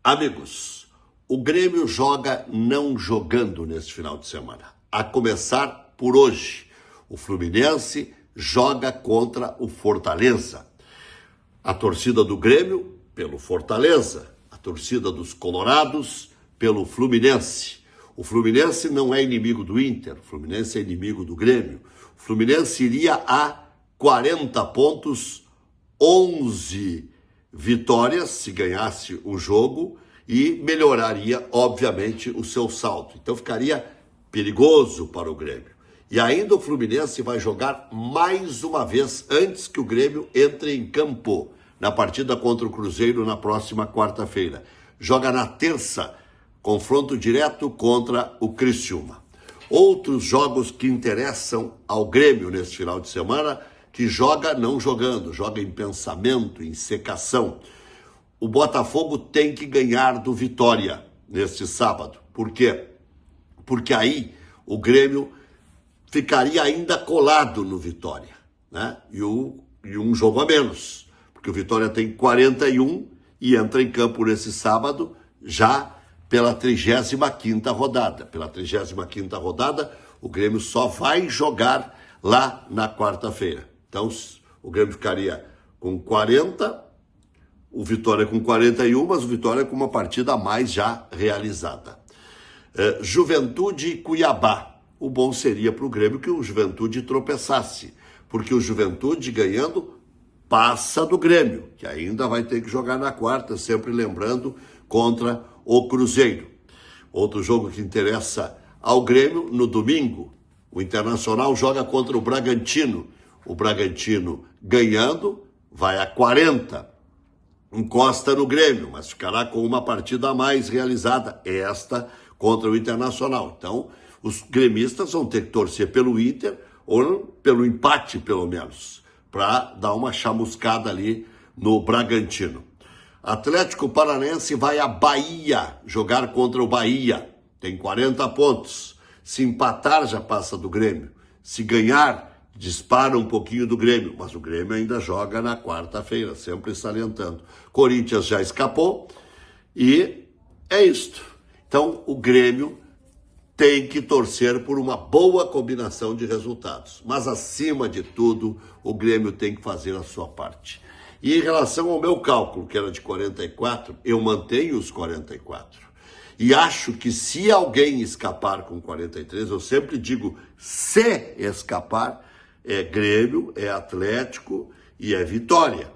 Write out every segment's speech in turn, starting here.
Amigos, o Grêmio joga não jogando neste final de semana. A começar por hoje, o Fluminense joga contra o Fortaleza. A torcida do Grêmio pelo Fortaleza, a torcida dos Colorados pelo Fluminense. O Fluminense não é inimigo do Inter, o Fluminense é inimigo do Grêmio. O Fluminense iria a 40 pontos, 11 vitórias se ganhasse o jogo e melhoraria, obviamente, o seu saldo. Então ficaria perigoso para o Grêmio. E ainda o Fluminense vai jogar mais uma vez antes que o Grêmio entre em campo na partida contra o Cruzeiro na próxima quarta-feira. Joga na terça, confronto direto contra o Criciúma. Outros jogos que interessam ao Grêmio neste final de semana, que joga não jogando, joga em pensamento, em secação. O Botafogo tem que ganhar do Vitória neste sábado. Por quê? Porque aí o Grêmio ficaria ainda colado no Vitória, né? E um jogo a menos, porque o Vitória tem 41 e entra em campo nesse sábado já pela 35ª rodada. Pela 35ª rodada, o Grêmio só vai jogar lá na quarta-feira. Então, o Grêmio ficaria com 40, o Vitória com 41, mas o Vitória com uma partida a mais já realizada. Juventude e Cuiabá. O bom seria para o Grêmio que o Juventude tropeçasse, porque o Juventude ganhando passa do Grêmio, que ainda vai ter que jogar na quarta, sempre lembrando, contra o Cruzeiro. Outro jogo que interessa ao Grêmio, no domingo, o Internacional joga contra o Bragantino. O Bragantino ganhando vai a 40, encosta no Grêmio, mas ficará com uma partida a mais realizada, esta contra o Internacional. Então, os gremistas vão ter que torcer pelo Inter, ou pelo empate, pelo menos, para dar uma chamuscada ali no Bragantino. Atlético Paranaense vai à Bahia jogar contra o Bahia. Tem 40 pontos. Se empatar, já passa do Grêmio. Se ganhar, dispara um pouquinho do Grêmio. Mas o Grêmio ainda joga na quarta-feira, sempre salientando. Corinthians já escapou e é isto. Então, o Grêmio tem que torcer por uma boa combinação de resultados. Mas, acima de tudo, o Grêmio tem que fazer a sua parte. E em relação ao meu cálculo, que era de 44, eu mantenho os 44. E acho que se alguém escapar com 43, eu sempre digo, se escapar, é Grêmio, é Atlético e é Vitória.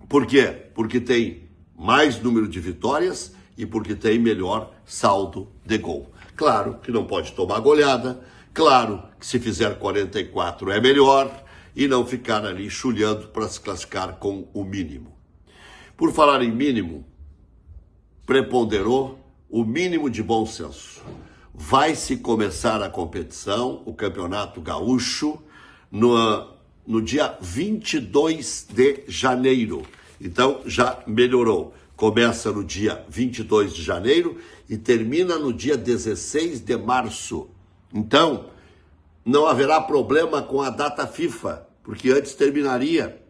Por quê? Porque tem mais número de vitórias e porque tem melhor saldo de gol. Claro que não pode tomar goleada, claro que se fizer 44 é melhor e não ficar ali chulhando para se classificar com o mínimo. Por falar em mínimo, preponderou o mínimo de bom senso. Vai se começar a competição, o Campeonato Gaúcho, no dia 22 de janeiro. Então, já melhorou. Começa no dia 22 de janeiro e termina no dia 16 de março. Então, não haverá problema com a data FIFA, porque antes terminaria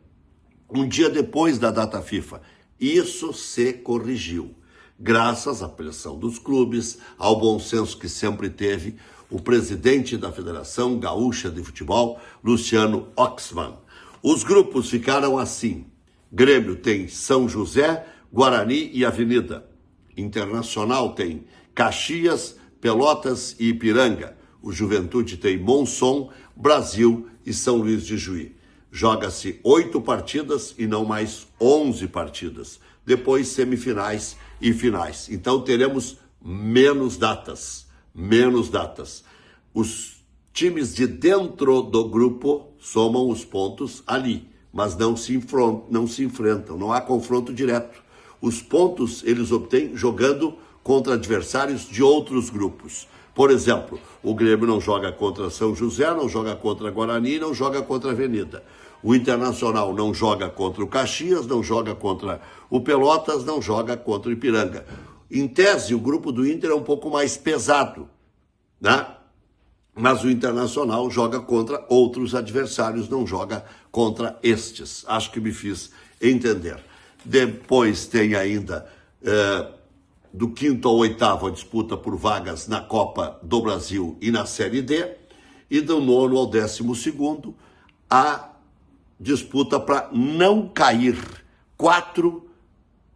um dia depois da data FIFA. Isso se corrigiu, graças à pressão dos clubes, ao bom senso que sempre teve o presidente da Federação Gaúcha de Futebol, Luciano Oxman. Os grupos ficaram assim. Grêmio tem São José, Guarani e Avenida. Internacional tem Caxias, Pelotas e Ipiranga. O Juventude tem Monson, Brasil e São Luís de Juí. Joga-se 8 partidas e não mais 11 partidas. Depois semifinais e finais. Então teremos menos datas. Os times de dentro do grupo somam os pontos ali, mas não se enfrentam, não há confronto direto. Os pontos eles obtêm jogando contra adversários de outros grupos. Por exemplo, o Grêmio não joga contra São José, não joga contra Guarani, não joga contra a Avenida. O Internacional não joga contra o Caxias, não joga contra o Pelotas, não joga contra o Ipiranga. Em tese, o grupo do Inter é um pouco mais pesado, né? Mas o Internacional joga contra outros adversários, não joga contra estes. Acho que me fiz entender. Depois tem ainda do 5º ao 8º a disputa por vagas na Copa do Brasil e na Série D, e do 9º ao 12º a disputa para não cair, 4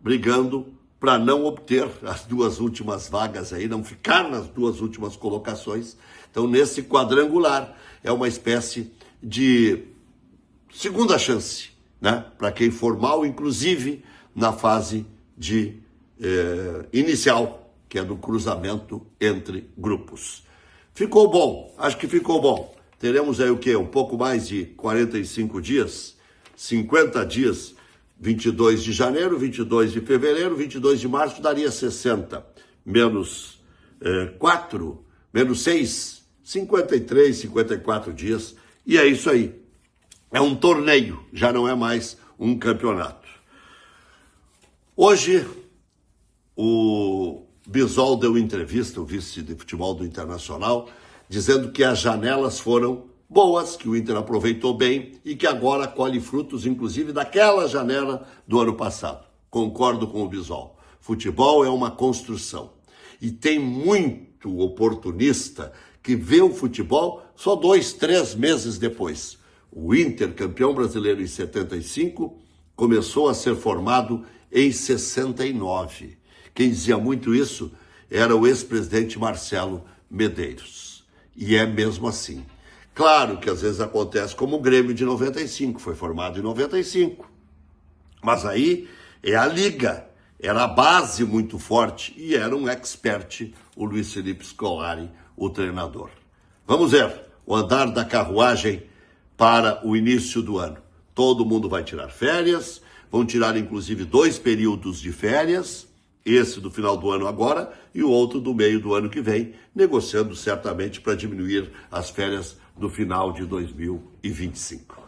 brigando para não obter as 2 últimas vagas aí, não ficar nas 2 últimas colocações. Então, nesse quadrangular, é uma espécie de segunda chance, né? Para quem for mal, inclusive na fase de inicial, que é do cruzamento entre grupos. Ficou bom, acho que ficou bom. Teremos aí o quê? Um pouco mais de 45 dias, 50 dias, 22 de janeiro, 22 de fevereiro, 22 de março, daria 60. Menos 4, menos 6, 53, 54 dias. E é isso aí. É um torneio, já não é mais um campeonato. Hoje, o Bisol deu entrevista, o vice de futebol do Internacional, dizendo que as janelas foram boas, que o Inter aproveitou bem e que agora colhe frutos, inclusive, daquela janela do ano passado. Concordo com o Bisol. Futebol é uma construção. E tem muito oportunista que vê o futebol só 2, 3 meses depois. O Inter, campeão brasileiro em 75, começou a ser formado em 69. Quem dizia muito isso era o ex-presidente Marcelo Medeiros. E é mesmo assim. Claro que às vezes acontece como o Grêmio de 95, foi formado em 95. Mas aí é a liga, era a base muito forte e era um expert, o Luiz Felipe Scolari, o treinador. Vamos ver o andar da carruagem para o início do ano. Todo mundo vai tirar férias, vão tirar inclusive 2 períodos de férias, esse do final do ano agora e o outro do meio do ano que vem, negociando certamente para diminuir as férias do final de 2025.